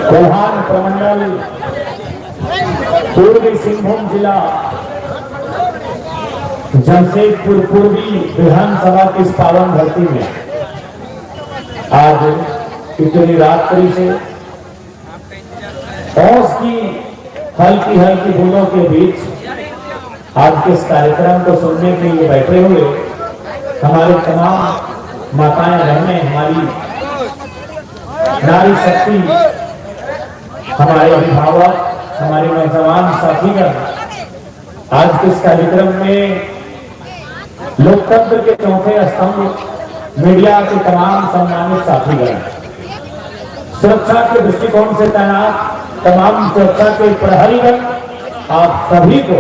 कोल्हान प्रमंडल पूर्वी सिंहभूम जिला जमशेदपुर पूर्वी विधानसभा की इस पावन धरती में आज इतनी रात्रि से ओस की हल्की हल्की बूंदों के बीच आज के इस कार्यक्रम को सुनने के लिए बैठे हुए हमारे तमाम माताएं बहनें, हमारी नारी शक्ति, हमारे अभिभावक, हमारे नौजवान साथीगण, आज के इस कार्यक्रम में लोकतंत्र के चौथे स्तंभ मीडिया के तमाम सम्मानित साथीगण, सुरक्षा के दृष्टिकोण से तैनात तमाम सुरक्षा के प्रहरीगण, आप सभी को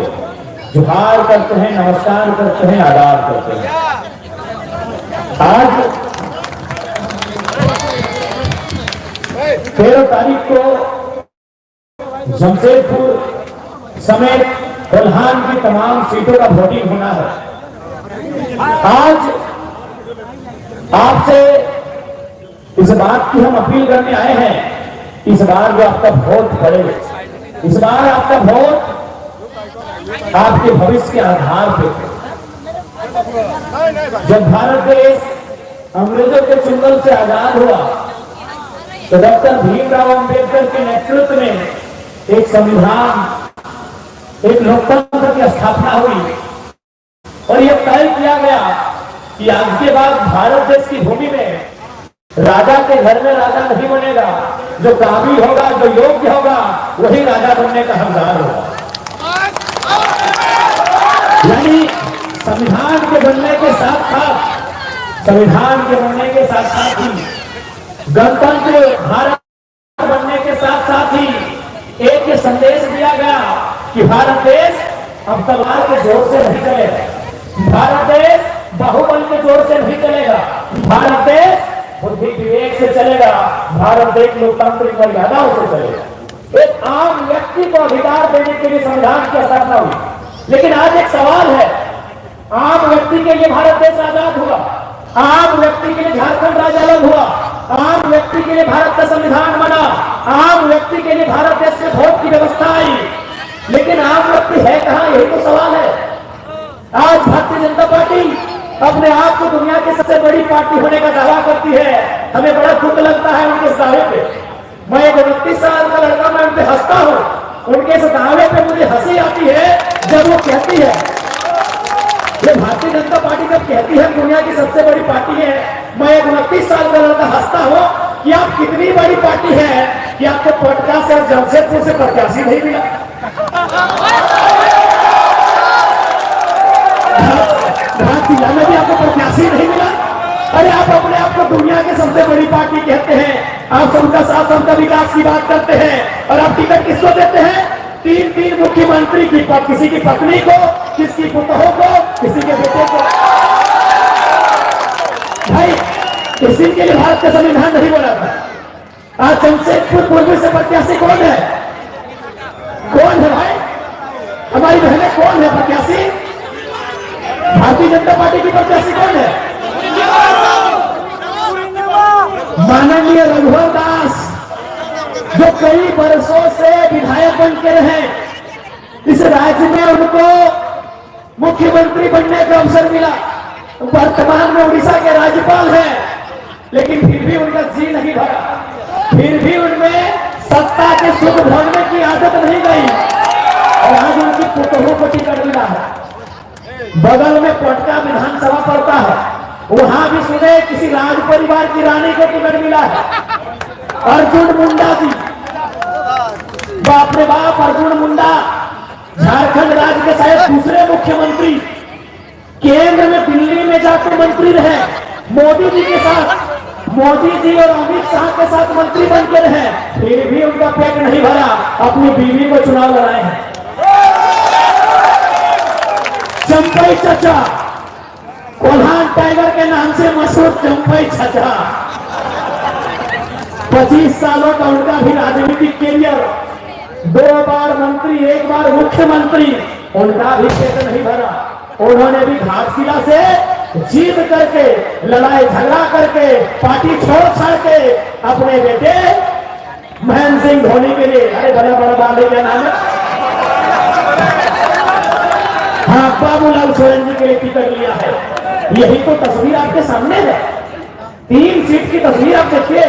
जुहार करते हैं, नमस्कार करते हैं, आदाब करते हैं। आज 13 तारीख को जमशेदपुर समेत कोल्हान की तमाम सीटों का वोटिंग होना है। आज आपसे इस बात की हम अपील करने आए हैं, इस बार जो आपका वोट पड़े, इस बार आपका वोट आपके भविष्य के आधार पे। जब भारत देश अंग्रेजों के चुंगल से आजाद हुआ तो डॉक्टर भीमराव अंबेडकर के नेतृत्व में एक संविधान, एक लोकतंत्र की स्थापना हुई और यह तय किया गया कि आज के बाद भारत देश की भूमि में राजा के घर में राजा नहीं बनेगा, जो काबिल होगा, जो योग्य होगा, वही राजा बनने का हकदार होगा। यानी संविधान के बनने के साथ साथ, संविधान के बनने के साथ साथ ही गणतंत्र भारत बनने के साथ साथ ही एक संदेश दिया गया कि भारत देश अब तलवार के जोर से नहीं चलेगा, भारत देश बाहुबल के जोर से नहीं चलेगा, भारत देश बुद्धि विवेक से चलेगा, भारत देश लोकतांत्रिक मर्यादाओं से चलेगा। एक आम व्यक्ति को अधिकार देने के लिए संविधान की स्थापना हुई। लेकिन आज एक सवाल है, आम व्यक्ति के लिए भारत देश आजाद हुआ, आम व्यक्ति के लिए झारखंड राज्य अलग हुआ, आम व्यक्ति के लिए भारत का संविधान बना, आम व्यक्ति के लिए भारत देश में वोट की व्यवस्था आई, लेकिन आम व्यक्ति है कहां, यही तो सवाल है। आज भारतीय जनता पार्टी अपने आप को दुनिया की सबसे बड़ी पार्टी होने का दावा करती है। हमें बड़ा दुख लगता है उनके इस दावे पे। मैं एक 29 साल का लड़का, मैं उनपे हंसता हूं, उनके इस दावे पे मुझे हंसी आती है जब वो कहती है, ये भारतीय जनता पार्टी जब कहती है दुनिया की सबसे बड़ी पार्टी है, मैं एक 29 साल का लड़का हंसता हूं कि आप कितनी बड़ी पार्टी है कि आपको पटना से और जमशेदपुर से प्रत्याशी नहीं मिला। जिला में भी आपको प्रत्याशी नहीं मिला। अरे आप अपने आप को दुनिया की सबसे बड़ी पार्टी कहते हैं, आप सबका साथ सबका विकास की बात करते हैं, और आप टिकट किसको देते हैं? 3 मुख्यमंत्री की, किसी की पत्नी को, किसकी पुतों को, किसी के बेटे को। भाई किसी के लिए भारत का संविधान नहीं बना था। आज जमशेदपुर पूर्वी से प्रत्याशी कौन है? कौन है भाई? हमारी बहनें कौन है प्रत्याशी? भारतीय जनता पार्टी की प्रत्याशी कौन है? माननीय रघुवर दास, जो कई वर्षों से विधायक बन के रहे, इस राज्य में उनको मुख्यमंत्री बनने का अवसर मिला। वर्तमान में उड़ीसा के राज्यपाल हैं, लेकिन फिर भी उनका जी नहीं भरा, फिर भी उनमें सत्ता के सुख भोगने की आदत नहीं गई, और आज उनकी पुतों को टिकट मिला है। बगल में पटना विधानसभा पड़ता है, वहां भी सुने किसी राज परिवार की रानी को टिकट मिला है। अर्जुन मुंडा जी, बाप रे बाप, अर्जुन मुंडा झारखंड राज्य के शायद दूसरे मुख्यमंत्री, केंद्र में दिल्ली में जाकर मंत्री रहे, मोदी जी के साथ, मोदी जी और अमित शाह के साथ मंत्री बन के रहे, फिर भी उनका पेट नहीं भरा, अपनी बीवी को चुनाव लड़ाए हैं। चंपई चाचा, कोल्हान टाइगर के नाम से मशहूर चंपई चाचा, 25 सालों का उनका भी राजनीतिक कैरियर, 2 बार मंत्री, 1 बार मुख्यमंत्री, उनका भी पेट नहीं भरा। उन्होंने भी घाटशिला से जीत करके, लड़ाई झगड़ा करके, पार्टी छोड़ छाड़ के अपने बेटे महेंद्र सिंह धोनी के लिए, अरे बड़ा बड़ा बाले क्या नाम है, हाँ, बाबूलाल सोरेन जी के लिए टिकट लिया है। यही तो तस्वीर आपके सामने है। 3 सीट की तस्वीर आप देखिए।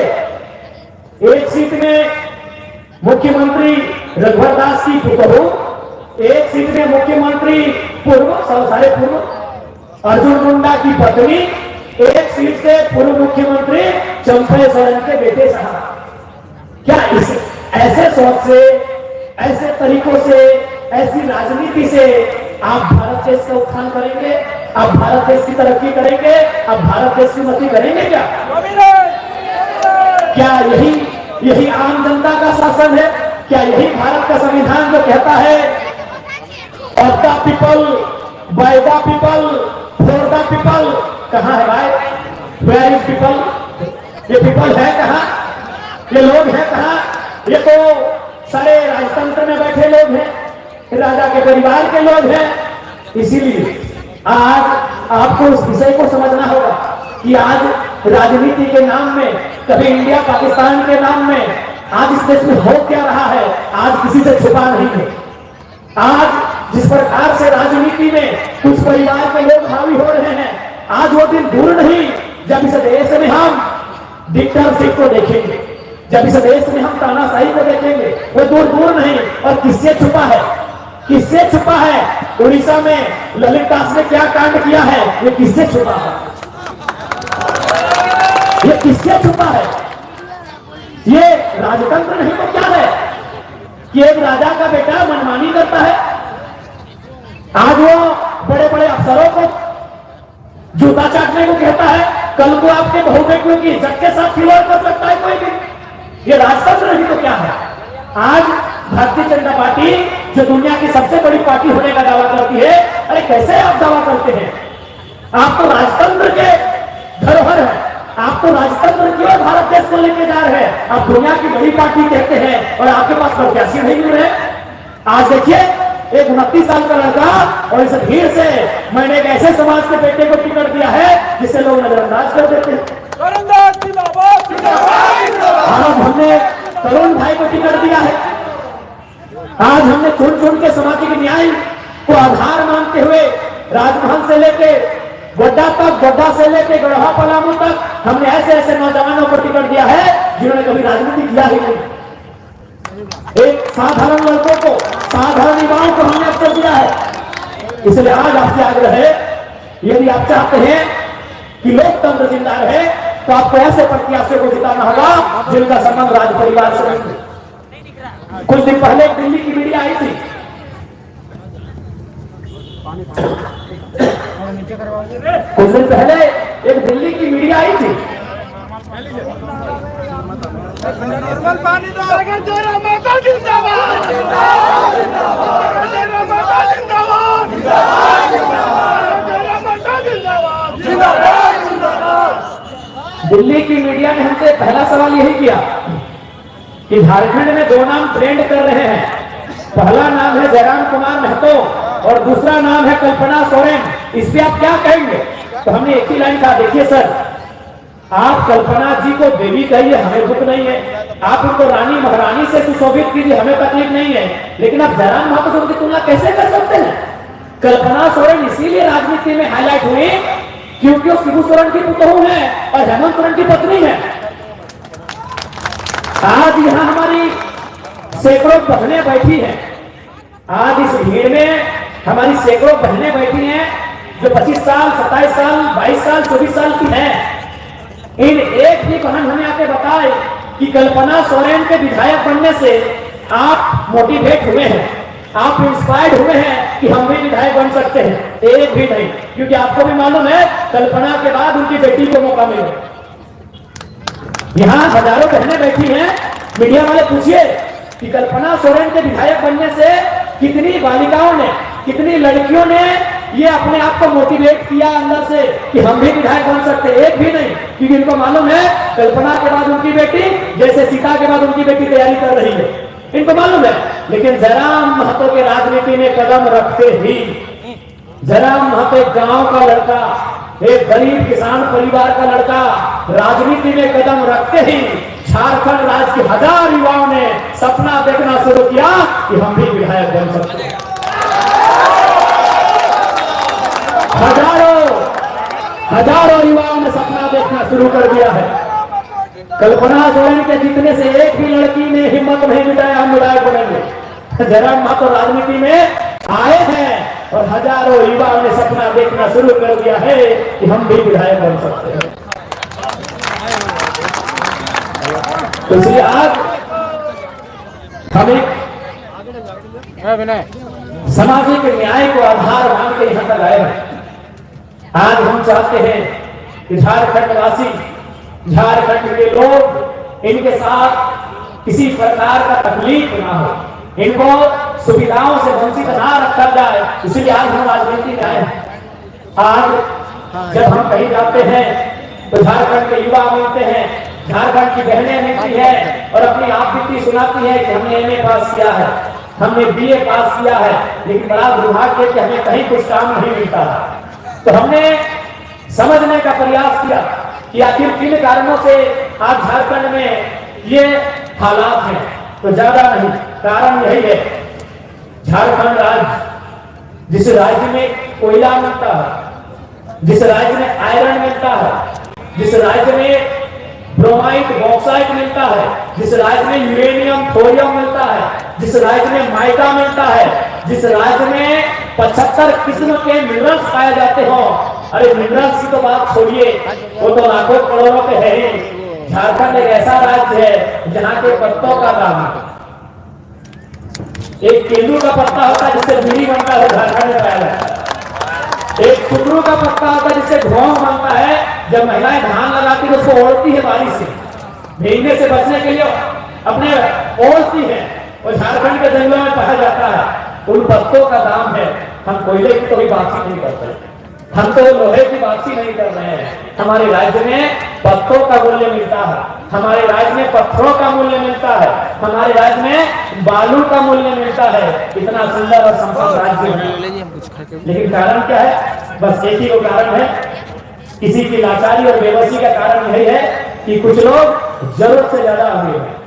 एक सीट में मुख्यमंत्री रघुवर दास की पुतहू, एक सीट में मुख्यमंत्री पूर्व सारे पूर्व अर्जुन मुंडा की पत्नी, एक सीट से पूर्व मुख्यमंत्री चंपई सोरेन के बेटे साहब। क्या इस ऐसे सोच से, ऐसे तरीकों से, ऐसी राजनीति से आप भारत देश का उत्थान करेंगे? आप भारत देश की तरक्की करेंगे? आप भारत देश की उन्नति करेंगे? क्या यही आम जनता का शासन है? क्या यही भारत का संविधान जो कहता है of the people, by the people, for the people? कहां है भाई? Where is people? ये पीपल है कहां? ये लोग हैं कहां? ये तो सारे राजतंत्र में बैठे लोग हैं, राजा के परिवार के लोग हैं। इसीलिए आज आपको इस विषय को समझना होगा कि आज राजनीति के नाम में, कभी इंडिया पाकिस्तान के नाम में आज इस देश में हो क्या रहा है, आज किसी से छुपा नहीं है। आज जिस प्रकार से राजनीति में कुछ परिवार के लोग हावी हो रहे हैं, आज वो दिन दूर नहीं जब इस देश में हम डिक्टेटरशिप को देखेंगे, जब इस देश में हम तानाशाही को देखेंगे। वो दूर नहीं। और किससे छुपा है? किससे छुपा है? उड़ीसा में ललित दास ने क्या कांड किया है, ये किससे छुपा है? ये किससे छुपा है? ये राजतंत्र नहीं तो क्या है कि एक राजा का बेटा मनमानी करता है। आज वो बड़े बड़े अफसरों को जूता चाटने को कहता है, कल को आपके बहू बेटियों की इज्जत के साथ खिलवाड़ कर सकता है कोई भी। ये राजतंत्र नहीं तो क्या है? आज भारतीय जनता पार्टी जो दुनिया की सबसे बड़ी पार्टी होने का दावा करती है, अरे कैसे आप दावा करते हैं? आप तो राजतंत्र के धरोहर हैं, आप तो राजतंत्र की ओर भारत देश को लेके जा रहे हैं। आप दुनिया की बड़ी पार्टी कहते हैं और आपके पास प्रत्याशी नहीं मिल रहे। आज देखिए एक 29 साल का लड़का और इस भीड़ से मैंने एक ऐसे समाज के बेटे को टिकट दिया है जिसे लोग नजरअंदाज कर देते हैं। आज हमने तरुण भाई को टिकट दिया है। आज हमने चुन के सामाजिक न्याय को आधार मानते हुए राजमहल से लेके गोड्डा तक, गोड्डा से लेके गढ़वा पलामू तक हमने ऐसे नौजवानों को टिकट दिया है जिन्होंने कभी राजनीति किया ही नहीं। एक साधारण लड़कों को, साधारण युवाओं को हमने अवसर दिया है। इसलिए आज आपसे आग्रह है, यदि आप चाहते हैं कि लोकतंत्र जिंदा रहे तो आपको ऐसे प्रत्याशियों को जिताना होगा जिनका संबंध राज परिवार से नहीं। कुछ दिन पहले दिल्ली की मीडिया आई थी, कुछ दिन पहले एक दिल्ली की मीडिया आई थी। दिल्ली की मीडिया ने हमसे पहला सवाल यही किया कि झारखंड में 2 नाम ट्रेंड कर रहे हैं। पहला नाम है जयराम कुमार महतो और दूसरा नाम है कल्पना सोरेन। इस पे आप क्या कहेंगे? तो हमने एक ही लाइन कहा, देखिए सर, आप कल्पना जी को देवी कहिए, हमें दुख नहीं है। आप उनको रानी महारानी से सुशोभित कीजिए, हमें तकलीफ नहीं है। लेकिन आप जयराम महतो से उनकी तुलना कैसे कर सकते हैं? कल्पना सोरेन इसीलिए राजनीति में हाईलाइट हुई क्योंकि वो शिबू सोरेन की पुतहू है और हेमंत सोरेन की पत्नी है। आज यहाँ हमारी सैकड़ों बहनें बैठी हैं। आज इस भीड़ में हमारी सैकड़ों बहनें बैठी हैं जो 25 साल, 27 साल, 22 साल, 24 साल की हैं। इन एक भी बहन हमें आके बताए कि कल्पना सोरेन के विधायक बनने से आप मोटिवेट हुए हैं, आप इंस्पायर्ड हुए हैं कि हम भी विधायक बन सकते हैं। एक भी नहीं, क्योंकि आपको भी मालूम है कल्पना के बाद उनकी बेटी को मौका मिले। यहाँ हजारों बहनें बैठी हैं। मीडिया वाले पूछिए कि कल्पना सोरेन के विधायक बनने से कितनी बालिकाओं ने, कितनी लड़कियों ने ये अपने आप को मोटिवेट किया अंदर से कि हम भी विधायक बन सकते। एक भी नहीं, क्योंकि इनको मालूम है कल्पना के बाद उनकी बेटी जैसे सीता के बाद उनकी बेटी तैयारी कर रही है, इनको मालूम है। लेकिन जयराम महतो के राजनीति में कदम रखते ही, जयराम महतो गांव का लड़का, एक गरीब किसान परिवार का लड़का राजनीति में कदम रखते ही झारखंड राज्य के 1000 युवाओं ने सपना देखना शुरू किया कि हम भी विधायक बन सकते हैं। हजारों युवाओं ने सपना देखना शुरू कर दिया है। कल्पना सोरेन के जीतने से एक भी लड़की ने हिम्मत नहीं जुटाया हम विधायक बनेंगे। जयराम महतो राजनीति में आए हैं और हजारों युवाओं ने सपना देखना शुरू कर दिया है कि हम भी विधायक बन सकते हैं। तो इसलिए आज हम एक सामाजिक न्याय को आधार मान के यहां तक आए हैं। आज हम चाहते हैं कि झारखंड वासी, झारखंड के लोग, इनके साथ किसी प्रकार का तकलीफ ना हो, इनको सुविधाओं से वंचित ना रखा जाए। इसलिए आज हम राजनीति में आए हैं। आज जब हम कहीं जाते हैं तो झारखंड के युवा मिलते हैं, झारखंड की बहनें मिलती है और अपनी आप बीती सुनाती है कि हमने एमए पास किया है, हमने बीए पास किया है, लेकिन बड़ा दुर्भाग्य है कि हमें कहीं कुछ काम नहीं मिलता। तो हमने समझने का प्रयास किया कि आखिर किन कारणों से आज झारखंड में ये हालात हैं। तो ज्यादा नहीं, कारण यही है, झारखंड राज्य जिस राज्य में कोयला मिलता है, जिस राज्य में आयरन मिलता है, जिस राज्य में ब्रोमाइट बॉक्साइट मिलता है, जिस राज्य में यूरेनियम थोरियम मिलता है, जिस राज्य में माइका मिलता है, जिस राज्य में 75 किस्म के मिनरल्स पाए जाते हो। अरे मिनरल्स की तो बात छोड़िए, वो तो लाखों करोड़ों के है। झारखंड एक ऐसा राज्य है जहाँ के पत्तों का दाम है, एक केंदू का पत्ता होता है जिससे बीड़ी बनता है, झारखंड में पाया जाता है। एक कुमरू का पत्ता होता है जिससे घोंग बनता है, जब महिलाएं धान लगाती है उसको ओढ़ती है बारिश से, भीगने से बचने के लिए अपने ओढ़ती है, और झारखंड के जंगलों में पाया जाता है। उन पत्तों का दाम है। हम कोयले की तो भी बात ही नहीं करते, हम तो लोहे की बात ही नहीं कर रहे हैं। हमारे राज्य में पत्तों का मूल्य मिलता है, हमारे राज्य में पत्थरों का मूल्य मिलता है, हमारे राज्य में बालू का मूल्य मिलता है। इतना सुंदर और संपन्न राज्य है, लेकिन कारण क्या है? बस एक ही कारण है, किसी की लाचारी और बेबसी का कारण यही है कि कुछ लोग जरूरत से ज्यादा अमीर हैं।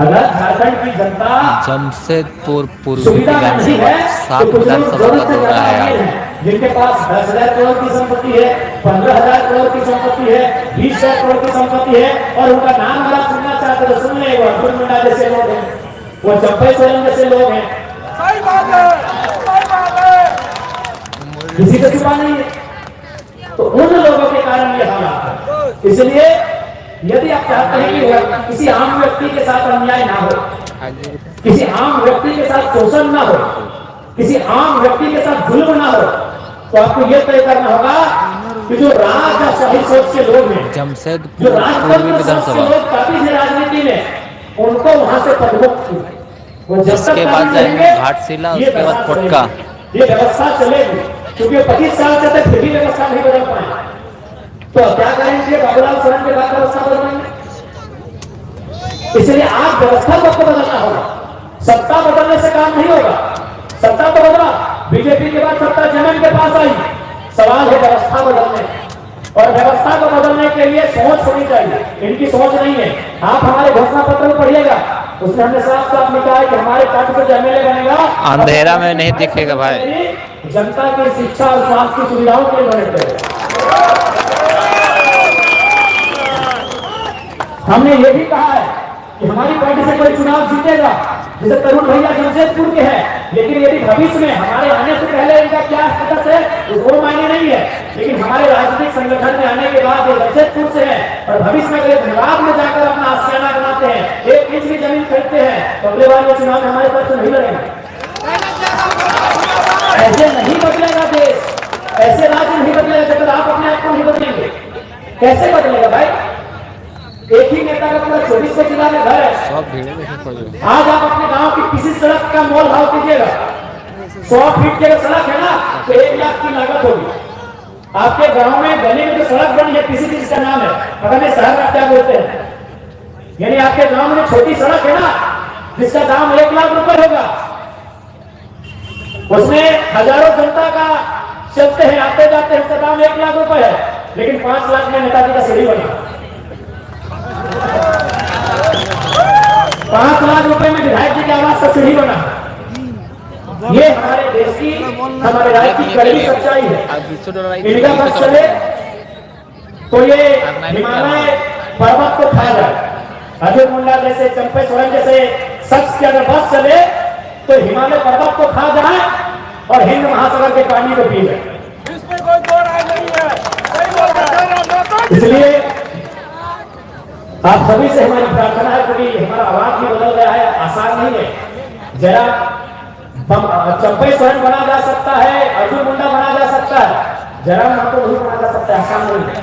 अगर झारखंड की जनता जमशेदपुर पूर्वी सुविधा नहीं है तो कुछ लोग विधानसभा जरूरत का से दौरा ज्यादा है अमीर हैं, जिनके पास 10,000 करोड़ की संपत्ति है, 15,000 करोड़ की संपत्ति है, 20,000 करोड़ की संपत्ति है, और उनका नाम अगर सुनना चाहते तो सुन ले। वो अर्जुन मुंडा जैसे लोग हैं, वो चंपई सोरेन जैसे लोग हैं। सही बात है, सही बात है। किसी से छुपा नहीं है। तो उन लोगों के कारण ये हालात है। इसलिए यदि आप चाहते हैं कि किसी आम व्यक्ति के साथ अन्याय ना हो, किसी आम व्यक्ति के साथ शोषण ना हो, किसी आम व्यक्ति के साथ जुल्म ना हो, तो आपको यह तय करना होगा कि जो राज और सही सोच के लोग हैं, जमशेदपुर जो राजतंत्र पूर्वी सोच के विधानसभा लोग काफी है राजनीति में, उनको वहां से पदमुक्त कीजिए। वो जब तक इसके बाद काबिज जाएंगे रहेंगे, घाटशिला, ये उसके बाद व्यवस्था फुटका। चलेगी, ये व्यवस्था चलेगी। क्योंकि 25 साल से तक फिर भी व्यवस्था नहीं बदल पाए, तो क्या करेंगे? बाबूलाल सोरेन के बाद व्यवस्था बदलेंगे। इसलिए आज व्यवस्था को बदलना होगा, सत्ता बदलने से काम नहीं होगा। सत्ता तो बदला, बीजेपी के बाद सत्ता जमीन के पास आई, सवाल है व्यवस्था बदलने, और व्यवस्था को बदलने के लिए सोच होनी चाहिए। इनकी सोच नहीं है। आप हमारे घोषणा पत्र में पढ़िएगा, उसमें हमने साफ साफ लिखा है कि हमारे पार्टी से जो एमएलए बनेगा अंधेरा में नहीं दिखेगा भाई, जनता की शिक्षा और स्वास्थ्य की सुविधाओं के लिए बने। हमने ये भी कहा है कि हमारी पार्टी से कोई चुनाव जीतेगा, जैसे तरुण भैया जमशेदपुर के हैं, लेकिन यदि भविष्य में हमारे आने से पहले इनका क्या स्टेटस है वो मायने नहीं है, लेकिन हमारे राजनीतिक संगठन में आने के बाद ये जमशेदपुर से है और भविष्य में अगर विभाग में जाकर अपना आशियाना बनाते हैं, 1 इंच की जमीन खरीदते हैं, तो अगले बार ये चुनाव हमारे तरफ से नहीं लड़ेंगे। ऐसे नहीं बदलेगा देश, ऐसे राज्य नहीं बदलेगा जब आप अपने आप को नहीं बदलेंगे। कैसे बदलेगा भाई? एक ही नेता का पूरा 24 जिला में घर है। आज आप अपने गांव की किसी सड़क का मोल भाव कीजिएगा, 100 फीट की सड़क है ना तो 1 लाख की लागत होगी। आपके गांव में गली में जो सड़क बनी है किसी चीज का नाम है, पता नहीं शहर में क्या बोलते हैं, यानी आपके गांव में छोटी सड़क है ना जिसका दाम 1 लाख रुपए होगा, उसमें हजारों जनता का चलते हैं, आते जाते हैं, उसका दाम 1 लाख रुपए है, लेकिन 5 लाख में नेताजी का सीढ़ी बना। 5 लाख रुपए में विधायक जी के आवास का सीढ़ी बना। ये हमारे देश की, हमारे राज्य की कड़वी सच्चाई है। इनका बस चले तो ये हिमालय पर्वत को खा जाए। अर्जुन मुंडा जैसे, चंपे सोरेन जैसे शख्स की अगर बस चले तो हिमालय पर्वत को खा जाए और हिंद महासागर के पानी को पी जाए। इसमें कोई दो राय नहीं है। सही बोल रहे हैं। इसलिए आप सभी से हमारी प्रार्थना है, क्योंकि हमारा आवाज भी बदल गया है, आसान नहीं है। जरा चंपे सोरेन बना जा सकता है, अर्जुन मुंडा बना जा सकता है, जरा महतो नहीं बना जा सकता, आसान नहीं है।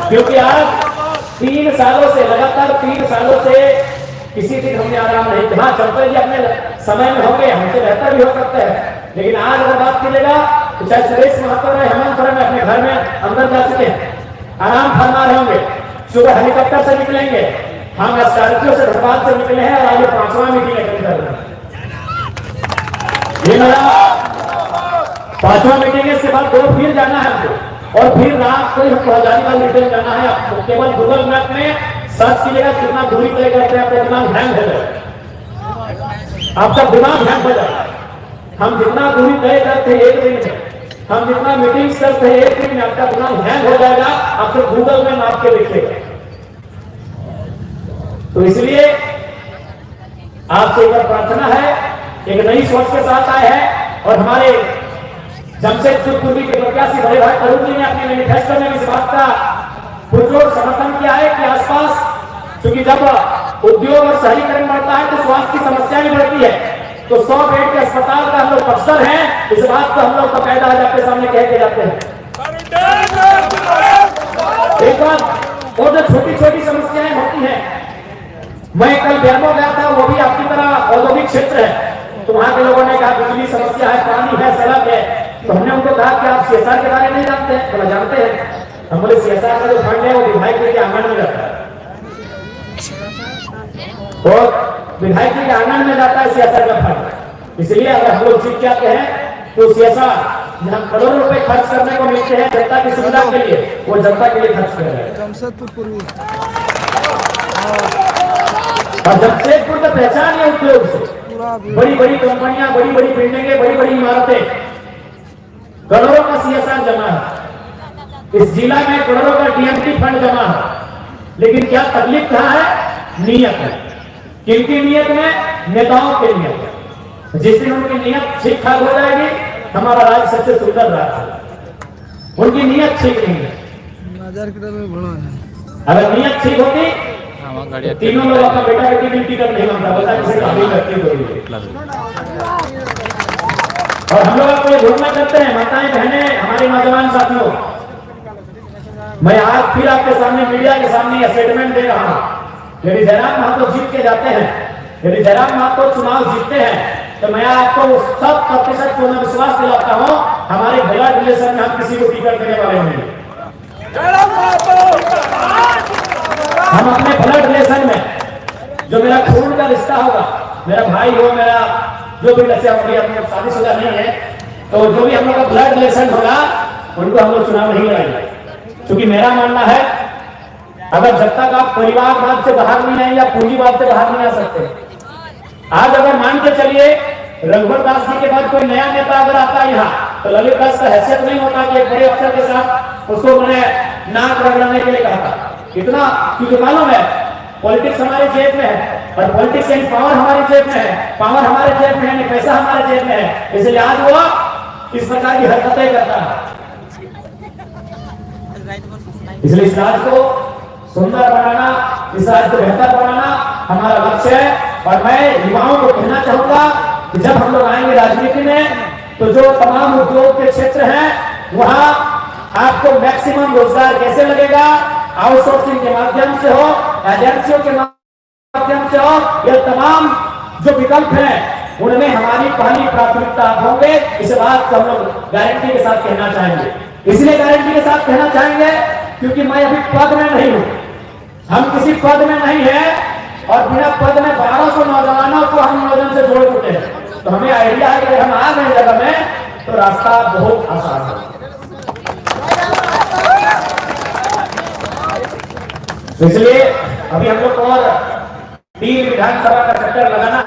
क्योंकि आज 3 सालों से, लगातार 3 सालों से किसी दिन हमने आराम नहीं किया। हाँ, चंपे जी अपने समय में होंगे, हमसे बेहतर भी हो सकते हैं, लेकिन आज अगर बात कीजिएगा तो चाहे सुरेश महतो रहे, हेमंत सोरेन अपने घर में अंदर जा चुके हैं, आराम फरमा रहे होंगे, सुबह हेलीकॉप्टर से निकलेंगे, हम स्कॉर्पियो से धनबाद से निकले हैं और आज 5वां मीटिंग अटेंड कर रहे हैं। ये मेरा 5वां मीटिंग है, इसके बाद 2 फिर जाना है हमको, और फिर रात को हमको हजारीबाग रिटर्न जाना है। आपको केवल गूगल मैप में सर्च कीजिएगा कितना दूरी तय करते हैं, आपका दिमाग हैंग हो जाए, आपका दिमाग हैंग हो जाए। हम जितना दूरी तय करते हैं 1 दिन में, हम जितना मीटिंग करते हैं 1 दिन में, आपका दिमाग हैंग हो जाएगा, आपको गूगल में नाप के दिखेगा। तो इसलिए आपसे एक बार प्रार्थना है, एक नई सोच के साथ आए हैं, और हमारे जमशेदपुर पूर्वी के प्रत्याशी बड़े भाई तरुण जी ने अपने मैनिफेस्टो में इस बात का पुरजोर समर्थन किया है कि आसपास, क्योंकि जब उद्योग और शहरीकरण बढ़ता है तो स्वास्थ्य की समस्या भी बढ़ती है, तो 100 बेड के अस्पताल का हम लोग पक्षधर हैं। इस बात को हम लोग बकायदा आज आपके सामने कह के जाते हैं। एक बात, और जो छोटी छोटी समस्याएं होती हैं, मैं कल बेरमो गया था, वो भी आपकी तरह औद्योगिक क्षेत्र है, तो वहां के लोगों ने कहा बिजली समस्या है, पानी है, सड़क है, तो हमने उनको कहा कि आप सीएसआर के बारे में नहीं जानते हैं? बोला जानते हैं। हम बोले सीएसआर का जो फंड है वो विधायक जी के आंगन में जाता है, और विधायक जी के आंगन में जाता है सीएसआर का फंड। इसलिए अगर हम लोग जीत जाते हैं तो सीएसआर जहां करोड़ों रुपए खर्च करने को मिलते हैं जनता की सुविधा के लिए, वो जनता के लिए खर्च कर रहे हैं। जमशेदपुर पूर्वी और जमशेदपुर का पहचान है उद्योग से, बड़ी बड़ी कंपनियां, बड़ी बड़ी बिल्डिंगें, बड़ी बड़ी इमारतें, करोड़ों का सीएसआर जमा है। इस जिला में करोड़ों का डीएमटी फंड जमा है, लेकिन क्या तकलीफ कहां है? नियत है। किनकी नियत में? नेताओं की नियत है। जिस दिन उनकी नियत ठीक ठाक हो जाएगी, हमारा राज्य सबसे सुंदर राज्य है। उनकी नियत ठीक नहीं है। अगर नियत ठीक होती, तीनों लोग अपना बेटा बेटी की टिकट नहीं मांगता, बता किसे शादी करती हो। और हम लोग आपको घोषणा करते हैं, माताएं बहनें, हमारे नौजवान साथियों, मैं आज फिर आपके सामने, मीडिया के सामने स्टेटमेंट दे रहा हूं। यदि जयराम महतो जीत के जाते हैं, यदि जयराम महतो चुनाव जीतते हैं, तो मैं आपको 100% पूर्ण विश्वास दिलाता हूं, हमारे ब्लड रिलेशन में हम किसी को टिकट देने वाले नहीं। हम अपने ब्लड रिलेशन में, जो मेरा खून का रिश्ता होगा, मेरा भाई हो, मेरा जो भी जैसे हमारी शादीशुदा नहीं है, तो जो भी हम लोग का ब्लड रिलेशन होगा, उनको हम लोग चुनाव नहीं लड़ाएंगे। क्योंकि मेरा मानना है, अगर जब तक आप परिवारवाद से बाहर नहीं आए या पूंजीवाद से बाहर नहीं आ सकते, आज अगर मान के चलिए रघुवर दास जी के बाद कोई नया नेता अगर आता है यहाँ, तो ललित दास का हैसियत नहीं होता कि एक बड़े अफसर के साथ उसको मैंने नाक रगड़ने के लिए कहा था। इतना क्योंकि मालूम है पॉलिटिक्स हमारे जेब में है, और पॉलिटिक्स यानी पावर हमारे जेब में है, पावर हमारे जेब में है, पैसा हमारे जेब में है। इसलिए आज वो इस प्रकार की हरकतें करता है। इसलिए इस राज्य को सुंदर बनाना, इस राज्य को बेहतर बनाना हमारा लक्ष्य है। और मैं युवाओं को कहना चाहूंगा कि जब हम लोग आएंगे राजनीति में, तो जो तमाम उद्योग के क्षेत्र हैं, वहां आपको मैक्सिमम रोजगार कैसे लगेगा? आउटसोर्सिंग के माध्यम से हो, एजेंसियों के माध्यम से हो, यह तमाम जो विकल्प हैं, उनमें हमारी पहली प्राथमिकता होंगे। इस बात को हम लोग गारंटी के साथ कहना चाहेंगे। इसलिए गारंटी के साथ कहना चाहेंगे क्योंकि मैं अभी पद में नहीं हूं, हम किसी पद में नहीं है, और बिना पद में 1200 नौजवानों को हम नियोजन से जोड़ चुके हैं। तो हमें आइडिया है कि हम आ गए जगह में, तो रास्ता बहुत आसान है। इसलिए अभी हम लोग और 3 विधानसभा का